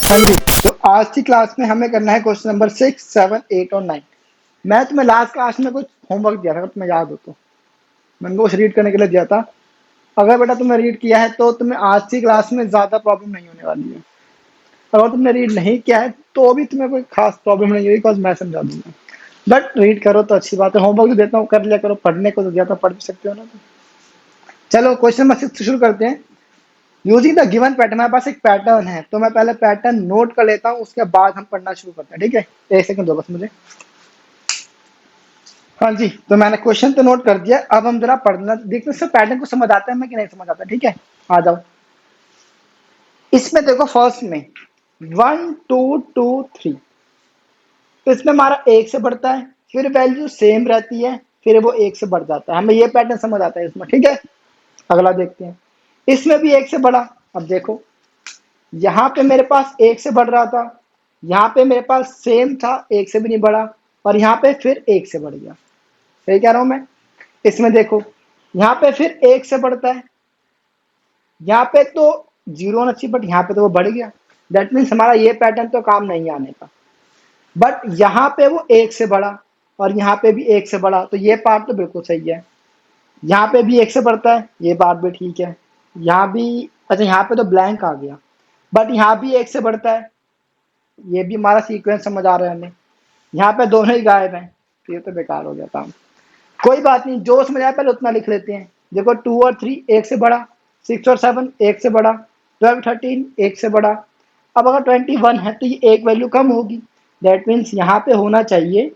हाँ जी, तो आज की क्लास में हमें करना है क्वेश्चन नंबर 6, 7, 8 और 9। मैं तुम्हें लास्ट क्लास में कुछ होमवर्क दिया था, अगर तुम्हें याद हो तो मैंने कुछ रीड करने के लिए दिया था। अगर बेटा तुमने रीड किया है तो तुम्हें आज की क्लास में ज़्यादा प्रॉब्लम नहीं होने वाली है। अगर तुमने रीड नहीं किया है तो भी तुम्हें कोई खास प्रॉब्लम नहीं होगी, बिकॉज मैं समझा दूंगा। बट रीड करो तो अच्छी बात है, होमवर्क जो देता हूँ कर लिया करो, पढ़ने को तो दिया था पढ़ भी सकते हो ना। तो चलो क्वेश्चन नंबर 6 शुरू करते हैं। यूजिंग द गिवन पैटर्न, हमारे पास एक पैटर्न है तो मैं पहले पैटर्न नोट कर लेता हूँ, उसके बाद हम पढ़ना शुरू करते हैं। ठीक है, एक सेकंड दो बस मुझे। हाँ जी, तो मैंने क्वेश्चन तो नोट कर दिया, अब हम जरा पढ़ना देखते हैं पैटर्न को समझ आता है हमें कि नहीं समझ आता। ठीक है, आ जाओ। इसमें देखो फर्स्ट में 1 2 2 3, तो इसमें हमारा एक से बढ़ता है, फिर वैल्यू सेम रहती है, फिर वो एक से बढ़ जाता है। हमें ये पैटर्न समझ आता है इसमें। ठीक है, अगला देखते हैं। इसमें भी एक से बढ़ा। अब देखो यहाँ पे मेरे पास एक से बढ़ रहा था, यहाँ पे मेरे पास सेम था, एक से भी नहीं बढ़ा, और यहाँ पे फिर एक से बढ़ गया। सही कह रहा हूं मैं? इसमें देखो यहाँ पे फिर एक से बढ़ता है, यहाँ पे तो जीरो होना चाहिए बट यहाँ पे तो वो बढ़ गया। दैट मीन्स हमारा ये पैटर्न तो काम नहीं आने का। बट यहाँ पे वो एक से बढ़ा और यहाँ पे भी एक से बढ़ा, तो ये पार्ट तो बिल्कुल सही है। यहाँ पे भी एक से बढ़ता है, ये बात भी ठीक है। यहाँ भी, अच्छा यहाँ पे तो ब्लैंक आ गया, बट यहाँ भी एक से बढ़ता है, ये भी हमारा सीक्वेंस समझ आ रहा है हमें। यहाँ पे दोनों ही गायब हैं, तो ये तो बेकार हो गया काम। कोई बात नहीं, जो समझ आया पहले उतना लिख लेते हैं। देखो 2 और 3 एक से बढ़ा, 6 और 7 एक से बढ़ा, 12 13 एक से बढ़ा। अब अगर 21 है तो ये एक वैल्यू कम होगी, दैट मीन्स यहाँ पे होना चाहिए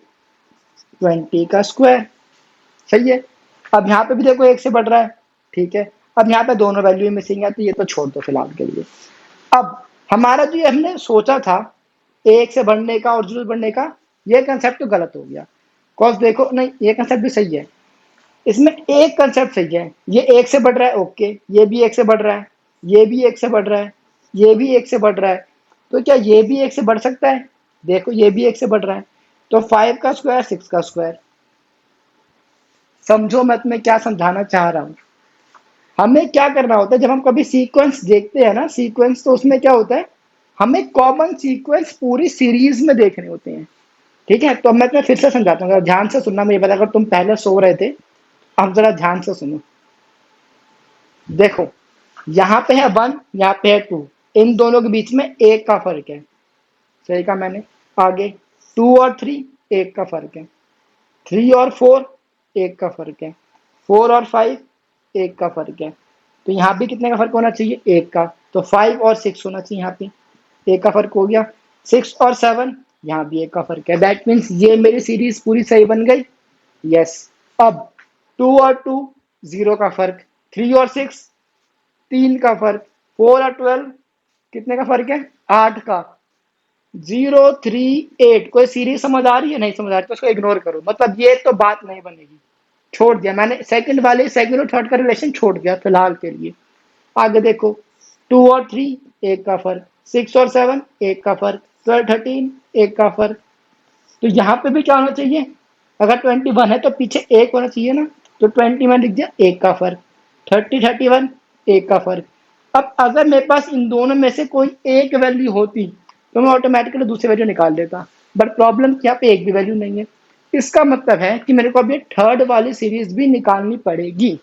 20 का स्क्वायर। सही है। अब यहाँ पे भी देखो एक से बढ़ रहा है, ठीक है। अब यहाँ पे दोनों वैल्यू मिसिंग है, तो ये तो छोड़ दो फिलहाल के लिए। अब हमारा जो हमने सोचा था एक से बढ़ने का और जीरो बढ़ने का, ये कंसेप्ट तो गलत हो गया। कॉज देखो, नहीं ये कंसेप्ट भी सही है। इसमें एक कंसेप्ट सही है, ये एक से बढ़ रहा है, ओके, ये भी एक से बढ़ रहा है, ये भी एक से बढ़ रहा है, ये भी एक से बढ़ रहा है, तो क्या ये भी एक से बढ़ सकता है? देखो ये भी एक से बढ़ रहा है, तो 5 का स्क्वायर 6 का स्क्वायर। समझो मैं तुम्हें क्या समझाना चाह रहा हूँ। हमें क्या करना होता है जब हम कभी सीक्वेंस देखते हैं ना, सीक्वेंस तो उसमें क्या होता है, हमें कॉमन सीक्वेंस पूरी सीरीज में देखने होते हैं। ठीक है, तो अब मैं तुम्हें फिर से समझाता हूँ, ध्यान से सुनना। मुझे पता अगर तुम पहले सो रहे थे, अब जरा ध्यान से सुनो। देखो यहाँ पे है 1, यहाँ पे है 2, इन दोनों के बीच में एक का फर्क है। सही कहा मैंने। आगे 2 और 3 एक का फर्क है, 3 और 4 एक का फर्क है, 4 और 5 एक का फर्क है। तो यहाँ भी कितने का फर्क होना चाहिए? एक का। तो 5 और 6 होना चाहिए, यहाँ पे एक का फर्क हो गया। 6 और 7 यहाँ भी एक का फर्क है। दैट मीन्स ये मेरी सीरीज पूरी सही बन गई। यस। अब 2 और 2 0 का फर्क, 3 और 6 3 का फर्क, 4 और 12 कितने का फर्क है? 8 का। 0 3 8, कोई सीरीज समझ आ रही है? नहीं समझ आ रही तो उसको इग्नोर करो, मतलब ये तो बात नहीं बनेगी। छोड़ दिया मैंने, सेकंड वाले सेकंड और थर्ड का रिलेशन छोड़ दिया फिलहाल के लिए। आगे देखो 2 और 3 एक का फर्क, 6 और 7 एक का फर्क, 12 13 एक का फर्क। तो यहाँ पे भी क्या होना चाहिए? अगर 21 है तो पीछे एक होना चाहिए ना, तो 21 लिख दिया, एक का फर्क। 30 31 एक का फर्क। अब अगर मेरे पास इन दोनों में से कोई एक वैल्यू होती तो मैं ऑटोमेटिकली दूसरी वैल्यू निकाल देता, बट प्रॉब्लम यहाँ पे एक भी वैल्यू नहीं है। इसका मतलब है कि मेरे को अभी थर्ड वाली सीरीज भी निकालनी पड़ेगी।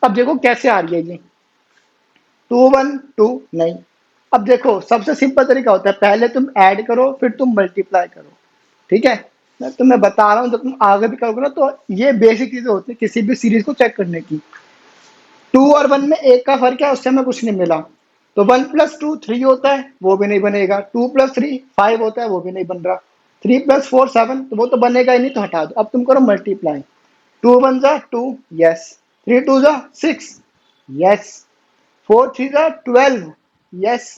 अब देखो कैसे आ रही है ये, 2 1 2 नहीं। अब देखो सबसे सिंपल तरीका होता है, पहले तुम ऐड करो फिर तुम मल्टीप्लाई करो। ठीक है, मैं तुम्हें बता रहा हूँ, जब तुम आगे भी करोगे ना तो ये बेसिक चीजें होती है किसी भी सीरीज को चेक करने की। 2 और 1 में एक का फर्क है, उससे हमें कुछ नहीं मिला, तो 1 + 2 3 होता है, वो भी नहीं बनेगा। 2 + 3 5 होता है, वो भी नहीं बन रहा। 3 + 4 7, तो वो तो बनेगा ही नहीं, तो हटा दो। अब तुम करो मल्टीप्लाई। 2 1 जा 2, यस। 3 2 जा 6, यस। 4 3 जा 12, यस।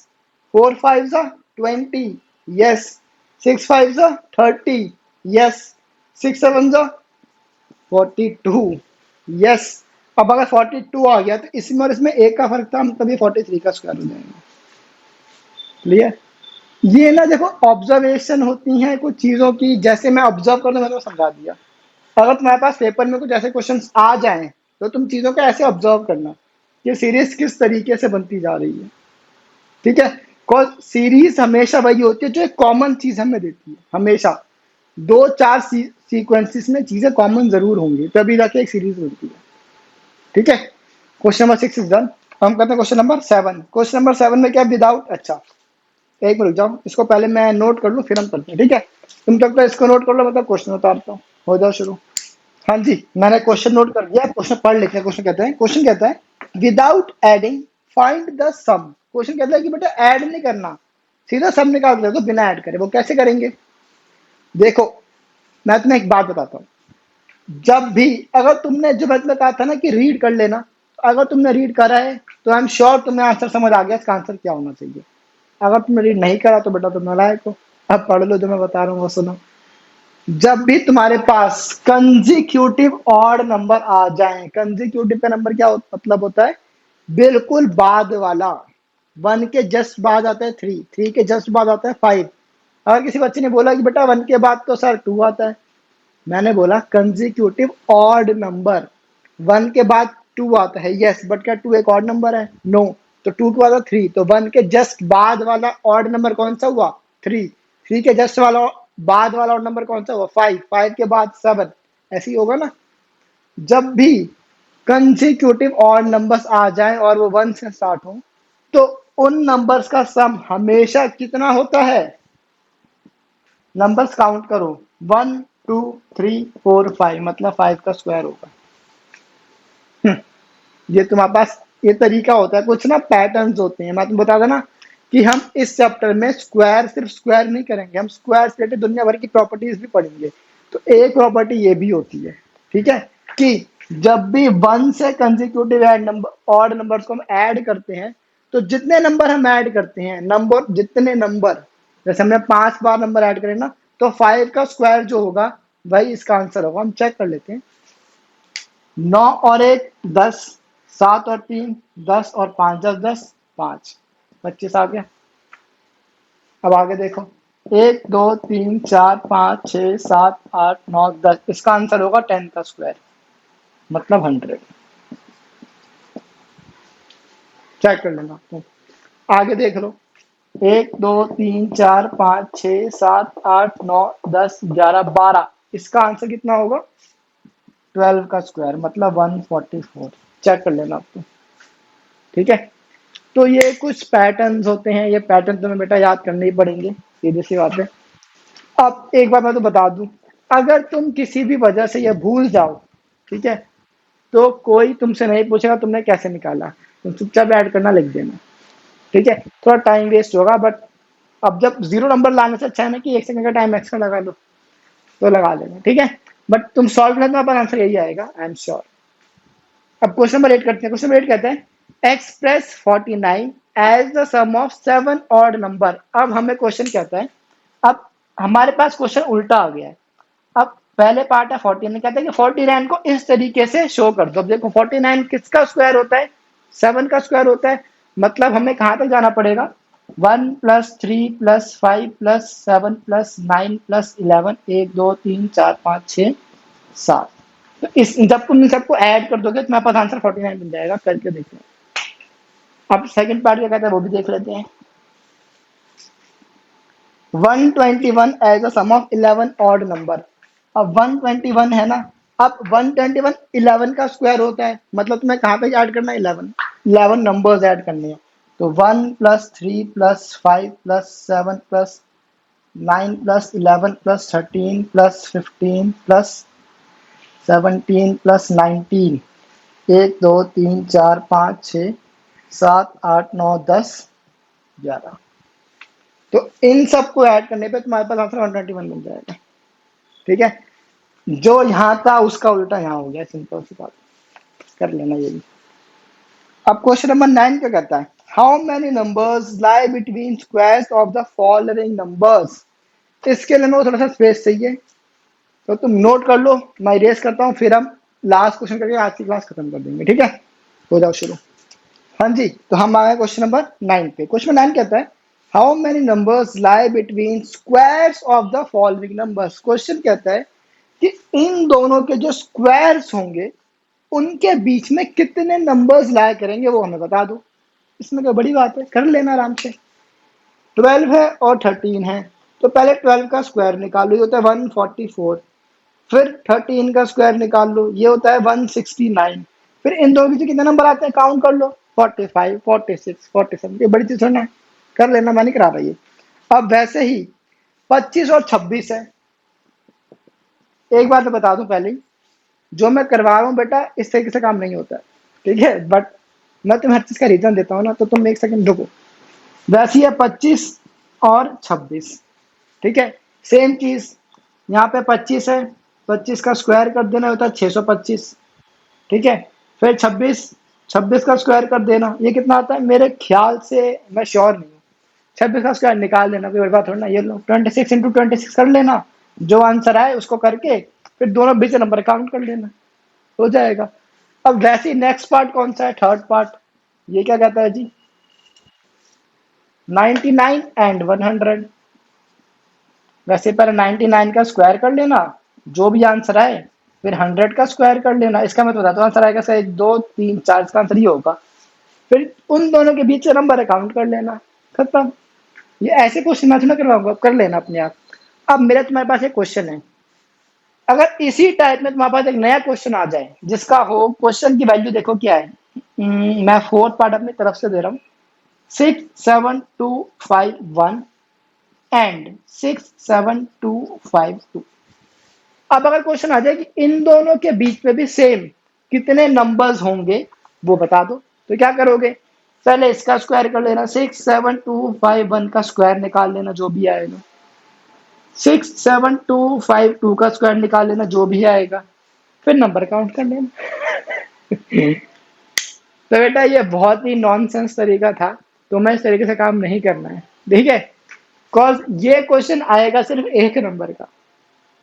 4 5 जा 20, यस। 6 5 जा 30, यस। 6 7 जा 42, यस। अब अगर 42 आ गया तो इसमें और इसमें एक का फर्क था, तभी 43 का स्क्वायर हो जाएगा। क्लियर? ये ना देखो ऑब्जर्वेशन होती हैं कुछ चीजों की, जैसे मैं ऑब्जर्व कर, मैंने समझा दिया। अगर तुम्हारे पास पेपर में कुछ ऐसे क्वेश्चंस आ जाएं तो तुम चीजों को ऐसे ऑब्जर्व करना कि सीरीज किस तरीके से बनती जा रही है। ठीक है, सीरीज हमेशा वही होती है जो एक कॉमन चीज हमें देती है, हमेशा दो चार सीक्वेंसेस में चीजें कॉमन जरूर होंगी तभी जाके एक सीरीज बनती है। ठीक है, क्वेश्चन नंबर 6 इज डन। हम करते हैं क्वेश्चन नंबर 7। क्वेश्चन नंबर 7 में क्या, विदाउट, अच्छा एक मिनट जाओ, इसको पहले मैं नोट कर लूँ फिर हम करते हैं। ठीक है, तुम तब तक इसको नोट कर लो, मतलब क्वेश्चन उतारता हूँ, हो जाओ शुरू। हाँ जी, मैंने क्वेश्चन नोट कर दिया, क्वेश्चन पढ़ लेते हैं। क्वेश्चन कहता है without adding find the sum. Question कहता है कि बेटा ऐड नहीं करना, सीधा सम निकाल दे दो बिना ऐड करे। वो कैसे करेंगे, देखो मैं तुम्हें एक बात बताता हूँ। जब भी, अगर तुमने जो मतलब कहा था ना कि रीड कर लेना, अगर तुमने रीड करा है तो आई एम श्योर तुम्हें आंसर समझ आ गया इसका आंसर क्या होना चाहिए। अगर तुमने रीड नहीं करा तो बेटा तुम नालायक हो। अब पढ़ लो जो मैं बता रहा हूँ वो सुनो। जब भी तुम्हारे पास कंजिक्यूटिव ऑड नंबर आ जाए, कंजिक्यूटिव का नंबर क्या मतलब होता है, बिल्कुल बाद वाला। 1 के जस्ट बाद आता है 3, 3 के जस्ट बाद आता है 5। अगर किसी बच्चे ने बोला कि बेटा 1 के बाद तो सर 2 आता है, मैंने बोला कंजिक्यूटिव ऑड नंबर, 1 के बाद 2 आता है, यस, बट क्या 2 एक ऑड नंबर है, नो। तो 2 के बाद 3, तो 1 के जस्ट बाद वाला ऑड नंबर कौन सा हुआ, 3। 3 के जस्ट वाला बाद वाला ऑड नंबर कौन सा हुआ, 5। 5 के बाद 7, ऐसे ही होगा ना। जब भी कंजिक्यूटिव ऑड नंबर्स आ जाए और वो 1 से स्टार्ट हो, तो उन नंबर्स का सम हमेशा कितना होता है, नंबर्स काउंट करो, 1 2 3 4 5, मतलब 5 का स्क्वायर होगा। ये तुम्हारे पास ये तरीका होता है, कुछ ना पैटर्न्स होते हैं। मैं तुम्हें बता देना कि हम इस चैप्टर में स्क्वायर, सिर्फ स्क्वायर नहीं करेंगे, हम स्क्वायर से रिलेटेड दुनिया भर की प्रॉपर्टीज भी पढ़ेंगे। तो एक प्रॉपर्टी ये भी होती है, ठीक है, कि जब भी 1 से consecutive add number odd numbers को हम ऐड करते हैं, तो जितने नंबर हम ऐड करते हैं, नंबर जितने नंबर, जैसे हमने 5 बार नंबर ऐड करे ना, तो 5 का स्क्वायर जो होगा वही इसका आंसर होगा। हम चेक कर लेते हैं। 9 और 1 10, 7 और 3 10 और 5 10 10 5 25 आ गया। अब आगे देखो, 1 2 3 4 5 6 7 8 9 10, इसका आंसर होगा 10 का स्क्वायर, मतलब 100। चेक कर लेना तुम, आगे देख लो। 1 2 3 4 5 6 7 8 9 10 11 12, इसका आंसर कितना होगा, 12 का स्क्वायर, मतलब 144। चेक कर लेना आपको, ठीक है। तो ये कुछ पैटर्न्स होते हैं, ये पैटर्न तुम्हें बेटा याद करने ही पड़ेंगे, सीधी सी बात है। अब एक बात मैं तो बता दूं, अगर तुम किसी भी वजह से ये भूल जाओ, ठीक है, तो कोई तुमसे नहीं पूछेगा तुमने कैसे निकाला, तुम चुपचाप ऐड करना लिख देना, ठीक है। थोड़ा टाइम वेस्ट होगा, बट अब जब जीरो नंबर लाने से अच्छा है ना कि 1 सेकंड का टाइम एक्स्ट्रा लगा लो, तो लगा लेना, ठीक है। बट तुम सॉल्व करना, पर आंसर यही आएगा, आई एम श्योर। अब क्वेश्चन नंबर 8 करते हैं। क्वेश्चन नंबर 8 कहते हैं express 49 as the sum of 7 odd number. अब हमें क्वेश्चन कहता है, अब हमारे पास क्वेश्चन उल्टा आ गया है। अब पहले पार्ट है 49, कहते हैं कि 49 को इस तरीके से शो कर दो। अब देखो 49 किसका स्क्वायर होता है, 7 का स्क्वायर होता है, मतलब हमें कहां तक जाना पड़ेगा, 1 plus 3 plus 5 plus 7 plus 9 plus 11, 1 2 3 4 5 6 7। तो इस जब तुम इन सबको ऐड कर दोगे तो तुम्हारे पास आंसर 49 बन जाएगा, करके देखो। अब सेकंड पार्ट क्या कहता है वो भी देख लेते हैं। 121 as a sum of 11 odd number. अब 121 है ना, अब 121 11 का स्क्वायर होता है, मतलब तुम्हें कहाँ पे ऐड करना है, 11, 11 नंबर्स ऐड करने हैं। तो 1 plus 3 plus 5 plus 7 plus 9 plus 11 plus 13 plus 15 plus 17 plus 19, 1 2 3 4 5 6 7 8 9 10 11। तो इन सबको ऐड करने पे तुम्हारे पास आंसर 121 बन जाएगा, ठीक है। जो यहाँ था उसका उल्टा यहाँ हो गया, सिंपल सी बात, कर लेना ये भी। अब क्वेश्चन नंबर 9 क्या कहता है, how many numbers lie between squares of the following numbers. इसके लिए मेरे को थोड़ा सा स्पेस चाहिए, तो तुम नोट कर लो, मैं इरेज करता हूँ, फिर हम लास्ट क्वेश्चन करके आज की क्लास खत्म कर देंगे, ठीक है। हो जाओ शुरू। हाँ जी, तो हम आ गए क्वेश्चन नंबर 9 पे। क्वेश्चन नंबर 9 कहता है how many numbers lie between squares of the following numbers. Question कहता है कि इन दोनों के जो स्क्वायर्स होंगे उनके बीच में कितने नंबर्स लाया करेंगे, वो हमें बता दो। इसमें क्या बड़ी बात है, कर लेना आराम से। 12 है और 13 है, तो पहले 12 का स्क्वायर निकालो, ये होता है 144। फिर 13 का स्क्वायर निकाल लो, ये होता है 169। फिर इन दोनों के बीच कितने नंबर आते हैं काउंट कर लो, 45, 46, 47। ये बड़ी चीज है, कर लेना, मैं नहीं करा रहा ये। अब वैसे ही 25 और 26 है। एक बात तो बता दूं पहले ही, जो मैं करवा रहा हूँ बेटा इस तरीके से काम नहीं होता है, ठीक है, बट मैं तुम्हें हर चीज का रीजन देता हूँ ना, तो तुम एक सेकंड रुको। वैसे ही है 25 और 26, ठीक है। सेम चीज यहाँ पे 25 है, 25 का स्क्वायर कर देना होता है 625, ठीक है। फिर 26, 26 का स्क्वायर कर देना, ये कितना आता है मेरे ख्याल से, मैं श्योर नहीं हूँ। 26 का स्क्वायर निकाल लेना, कोई बड़ी बात थोड़ा ना। ये लो 26 इंटू 26 कर लेना, जो आंसर आए उसको करके फिर दोनों बीच नंबर काउंट कर लेना, हो जाएगा। अब वैसे ही नेक्स्ट पार्ट कौन सा है, थर्ड पार्ट, ये क्या कहता है जी, 99 एंड 100। वैसे पर 99 का स्क्वायर कर लेना, जो भी आंसर आए, फिर 100 का स्क्वायर कर लेना। इसका मैं तो बताता हूँ आंसर आएगा सर 1 2 3 4, इसका आंसर ये होगा। फिर उन दोनों के बीच से नंबर काउंट कर लेना, खत्म। ये ऐसे क्वेश्चन मैं थोड़ा करवाऊंगा, कर लेना अपने आप। अब मेरा तुम्हारे पास एक क्वेश्चन है, अगर इसी टाइप में तुम्हारे पास एक नया क्वेश्चन आ जाए जिसका हो, क्वेश्चन की वैल्यू देखो क्या है। मैं फोर्थ पार्ट अपनी तरफ से दे रहा हूँ, 67251 एंड 67252। अब अगर क्वेश्चन आ जाए कि इन दोनों के बीच में भी सेम कितने नंबर्स होंगे वो बता दो, तो क्या करोगे, पहले इसका स्क्वायर कर लेना, 67251 का स्क्वायर निकाल लेना, जो भी आएगा। 67252 का स्क्वायर निकाल लेना, जो भी आएगा। फिर नंबर काउंट कर लेना। तो बेटा ये बहुत ही नॉनसेंस तरीका था, तुम्हें इस तरीके से काम नहीं करना है, ठीक है। कॉज ये क्वेश्चन आएगा सिर्फ एक नंबर का।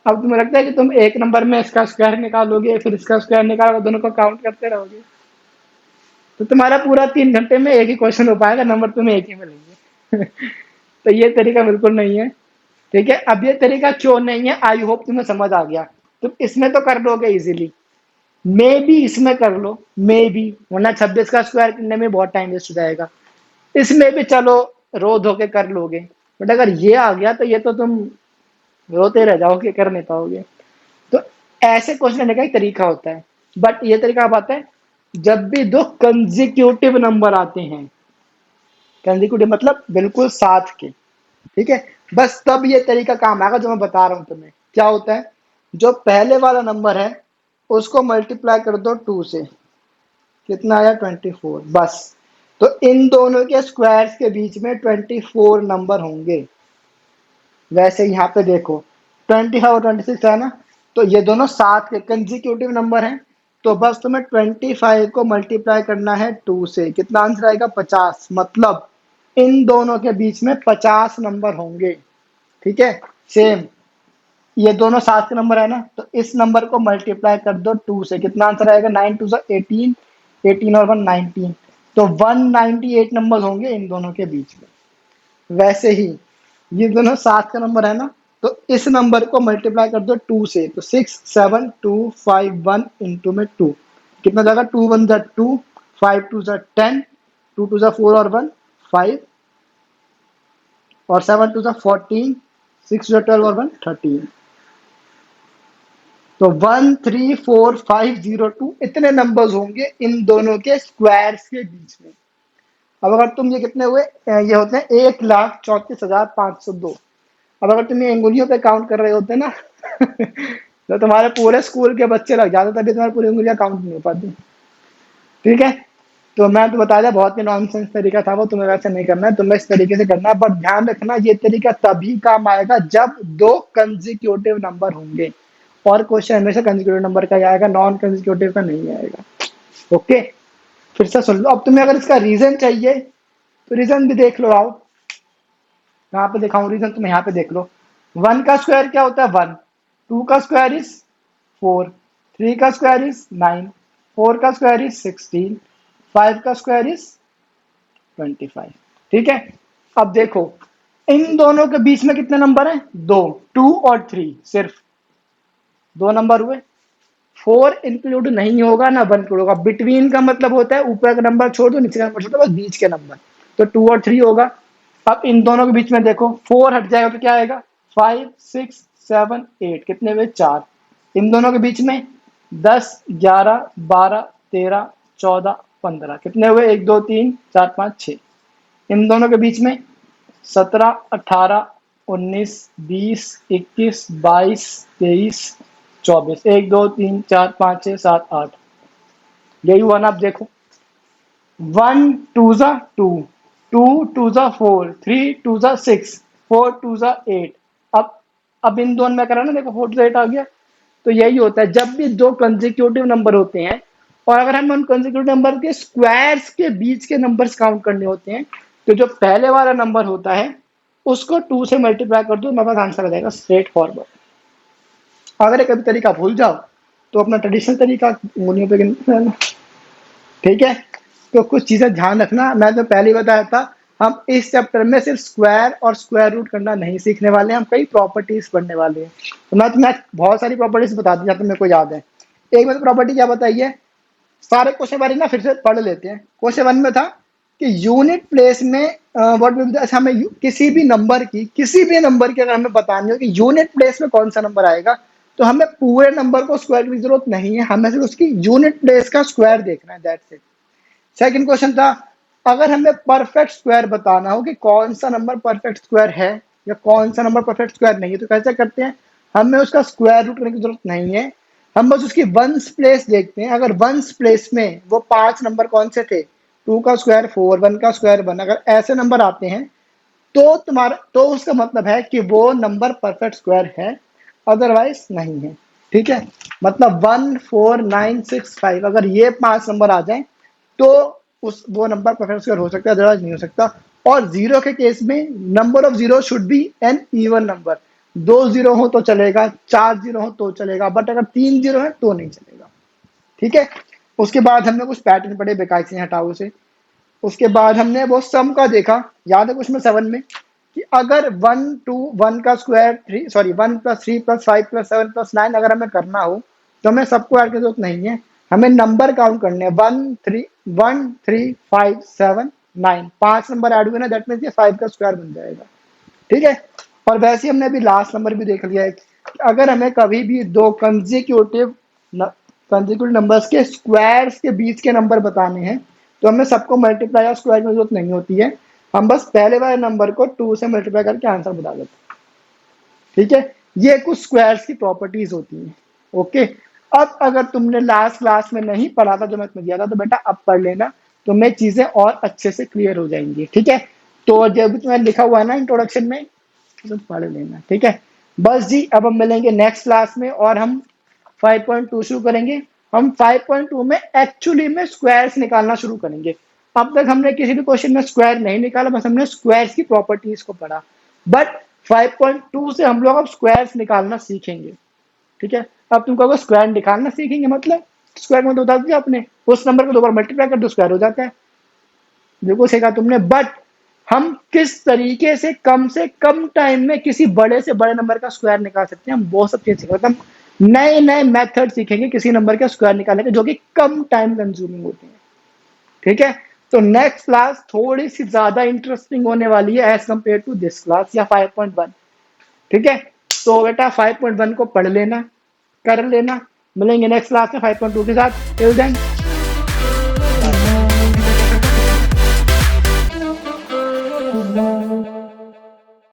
अब तुम्हें लगता है कि तुम एक नंबर में इसका स्क्वायर निकालोगे, फिर इसका स्क्वायर निकालोगे, दोनों को काउंट करते रहोगे, तो तुम्हारा पूरा 3 घंटे में एक ही क्वेश्चन हो पाएगा, नंबर तुम्हें एक ही मिलेंगे। तो ये तरीका बिल्कुल नहीं है, ठीक है। अब ये तरीका क्यों नहीं है, आई होप तुम्हें समझ आ गया। तुम इसमें तो कर लोगे इजीली, मे बी इसमें कर लो, मे बी, वरना 26 का स्क्वायर करने में बहुत टाइम वेस्ट हो जाएगा। इसमें भी चलो रो धो के कर लोगे, बट अगर ये आ गया तो ये तो तुम रोते रह जाओगे, कर नहीं पाओगे। तो ऐसे क्वेश्चन लेने का एक तरीका होता है, बट ये तरीका अब आता है जब भी दो कंजिक्यूटिव नंबर आते हैं, कंजिक्यूटिव मतलब बिल्कुल साथ के, ठीक है, बस तब ये तरीका काम आएगा जो मैं बता रहा हूं तुम्हें। क्या होता है, जो पहले वाला नंबर है उसको मल्टीप्लाई कर दो 2 से, कितना आया 24, बस। तो इन दोनों के स्क्वायर्स के बीच में 24 नंबर होंगे। वैसे यहाँ पे देखो 25 और 26 है ना, तो ये दोनों साथ के कंजिक्यूटिव नंबर हैं, तो बस तुम्हें 25 को मल्टीप्लाई करना है 2 से, कितना आंसर आएगा 50। मतलब इन दोनों के बीच में 50 नंबर होंगे, ठीक है। सेम ये दोनों साथ के नंबर है ना, तो इस नंबर को मल्टीप्लाई कर दो 2 से, कितना आंसर आएगा 9 2 18, 18 और 1 19, तो 198 नंबर होंगे इन दोनों के बीच में। वैसे ही ये दोनों साथ का नंबर है ना, तो इस नंबर को मल्टीप्लाई कर दो 2 से, तो 67251 इंटू में 2, कितना जाएगा 2 1 जा 2, 5 2 जा 10, 2 2 जा 4 और 1 5, और 7 2 जा 14, 6 जा 12 और 1 13, तो 134502 इतने नंबर्स होंगे इन दोनों के स्क्वायर्स के बीच में। अब अगर तुम ये कितने हुए, ये होते हैं 1,34,502। अब अगर तुम ये अंगुलियों पे काउंट कर रहे होते ना, तो तुम्हारे पूरे स्कूल के बच्चे लग जाते, तभी तुम्हारी पूरी उंगलियां काउंट नहीं हो पाती, ठीक है। तो मैं तो बता दिया, बहुत ही नॉनसेंस तरीका था वो, तुम्हें वैसे नहीं करना है, तुम्हें इस तरीके से करना है। बट ध्यान रखना ये तरीका तभी काम आएगा जब दो कंजिक्यूटिव नंबर होंगे, और क्वेश्चन हमेशा कंजिक्यूटिव नंबर का ही आएगा, नॉन कंजिक्यूटिव का नहीं आएगा। ओके, फिर से सुन लो। अब तुम्हें अगर इसका रीजन चाहिए तो रीजन भी देख लो, आओ यहाँ पे दिखाऊं रीजन, तुम्हें यहाँ पे देख लो। 1 का स्क्वायर क्या होता है 1, 2 का स्क्वायर इज 4, 3 का स्क्वायर इज 9, 4 का स्क्वायर इज 16, 5 का स्क्वायर इज 25, ठीक है। अब देखो इन दोनों के बीच में कितने नंबर हैं, 2, 2 और 3, सिर्फ 2 नंबर हुए। 4 इंक्लूड नहीं होगा ना 1 इंक्लूड होगा। बिटवीन का मतलब होता है ऊपर का नंबर छोड़ दो नीचे का नंबर छोड़ दो, बस बीच के नंबर, तो 2 और 3 होगा। अब इन दोनों के बीच में देखो 4 हट जाएगा तो क्या आएगा 5 6 7 8, कितने हुए 4। इन दोनों के बीच में 10 11 12 13 14 15, कितने हुए 1 2 3 4 5 6। इन दोनों के बीच में 17 18 19 20 21 22 23 24, 1 2 3 4 5 6 7 8, यही हुआ ना। आप देखो 1 2 जा 2, 2 2 जा 4, 3 2 जा 6, 4 2 जा 8। अब इन दोनों में करा ना, देखो 4 8 आ गया। तो यही होता है जब भी दो कंसेक्यूटिव नंबर होते हैं और अगर हमें उन कंसेक्यूटिव नंबर के स्क्वायर्स के बीच के नंबर्स काउंट करने होते हैं, तो जो पहले वाला नंबर होता है उसको 2 से मल्टीप्लाई कर दो, मेरे पास आंसर आ जाएगा स्ट्रेट फॉरवर्ड। अगर कभी तरीका भूल जाओ तो अपना ट्रेडिशनल तरीका उंगलियों पे गिनना, ठीक है। तो कुछ चीजें ध्यान रखना, मैं तो पहले ही बताया था हम इस चैप्टर में सिर्फ स्क्वायर और स्क्वायर रूट करना नहीं सीखने वाले हैं, हम कई प्रॉपर्टीज पढ़ने वाले हैं। तो मैं बहुत सारी प्रॉपर्टीज बता दी जहाँ तक मेरे को याद है। एक में प्रॉपर्टी क्या बताइए, सारे क्वेश्चन बारी ना फिर से पढ़ लेते हैं। क्वेश्चन 1 में था कि यूनिट प्लेस में हमें किसी भी नंबर की अगर हमें बतानी हो कि यूनिट प्लेस में कौन सा नंबर आएगा, तो हमें पूरे नंबर को स्क्वायर की जरूरत नहीं है, हमें सिर्फ उसकी यूनिट प्लेस का स्क्वायर देखना है, दैट्स इट। सेकंड क्वेश्चन था अगर हमें परफेक्ट स्क्वायर बताना हो कि कौन सा नंबर परफेक्ट स्क्वायर है या कौन सा नंबर परफेक्ट स्क्वायर नहीं है, तो कैसे करते हैं, हमें उसका स्क्वायर रूट करने की जरूरत नहीं है, हम बस उसकी वंस प्लेस देखते हैं। अगर वंस प्लेस में वो 5 नंबर कौन से थे, 2 का स्क्वायर 4, 1 का स्क्वायर 1, अगर ऐसे नंबर आते हैं तो उसका मतलब है कि वो नंबर परफेक्ट स्क्वायर है, अदरवाइज नहीं है, ठीक है। मतलब 1 4 9 6 5 अगर ये 5 नंबर आ जाए तो वो नंबर परफेक्ट स्क्वायर हो सकता है, अदरवाइज नहीं हो सकता। और जीरो के केस में number of zero should be an even number, 2 zero हो तो चलेगा, 4 जीरो हो तो चलेगा, बट अगर 3 जीरो है तो नहीं चलेगा, ठीक है। उसके बाद हमने कुछ पैटर्न पढ़े बेकार से हटाओ से। उसके बाद हमने वो सम का देखा, याद है कुछ में 7 में कि अगर 1 2 1 का स्क्वायर 3 सॉरी 1 + 3 + 5 + 7 + 9 अगर हमें करना हो तो हमें सबको ऐड की जरूरत नहीं है, हमें नंबर काउंट करने हैं 1 3 5 7 9, 5 नंबर ऐड हुए ना, दैट मीन्स ये 5 का स्क्वायर बन जाएगा, ठीक है। और वैसे ही हमने अभी लास्ट नंबर भी देख लिया है कि अगर हमें कभी भी दो कंसेक्यूटिव नंबर्स के स्क्वायर्स के बीच के नंबर बताने हैं तो हमें सबको मल्टीप्लाई या स्क्वायर की जरूरत नहीं होती है, हम बस पहले वाले नंबर को 2 से मल्टीप्लाई करके आंसर बता देते हैं, ठीक है। ये कुछ स्क्वायर्स की प्रॉपर्टीज होती हैं, ओके। अब अगर तुमने लास्ट क्लास में नहीं पढ़ा था जो मैं तुम्हें दिया था, तो बेटा अब पढ़ लेना, तुम्हें चीजें और अच्छे से क्लियर हो जाएंगी, ठीक है। तो जब तुम्हें लिखा हुआ है ना इंट्रोडक्शन में, तो पढ़ लेना, ठीक है। बस जी, अब हम मिलेंगे नेक्स्ट क्लास में और हम 5.2 शुरू करेंगे। हम 5.2 में एक्चुअली में स्क्वायर्स निकालना शुरू करेंगे। अब तक हमने किसी भी क्वेश्चन में स्क्वायर नहीं निकाला, बस हमने स्क्वायर्स की प्रॉपर्टीज को पढ़ा, बट 5.2 से हम लोग अब स्क्वायर्स निकालना सीखेंगे, ठीक है। अब तुम कहोगे स्क्वायर निकालना सीखेंगे मतलब, स्क्वायर में तो बता दिया आपने, उस नंबर को 2 बार मल्टीप्लाई कर दो स्क्वायर हो जाता है, बिल्कुल सीखा तुमने। बट हम किस तरीके से कम टाइम में किसी बड़े से बड़े नंबर का स्क्वायर निकाल सकते हैं, हम वो सब चीज सीखेंगे। हम नए नए मेथड सीखेंगे किसी नंबर का स्क्वायर निकालने के, जो कि कम टाइम कंज्यूमिंग होते हैं, ठीक है। तो नेक्स्ट क्लास थोड़ी सी ज्यादा इंटरेस्टिंग होने वाली है as compare to this class या 5.1, ठीक है। तो बेटा 5.1 को पढ़ लेना, कर लेना, मिलेंगे नेक्स्ट क्लास में 5.2 के साथ। Till then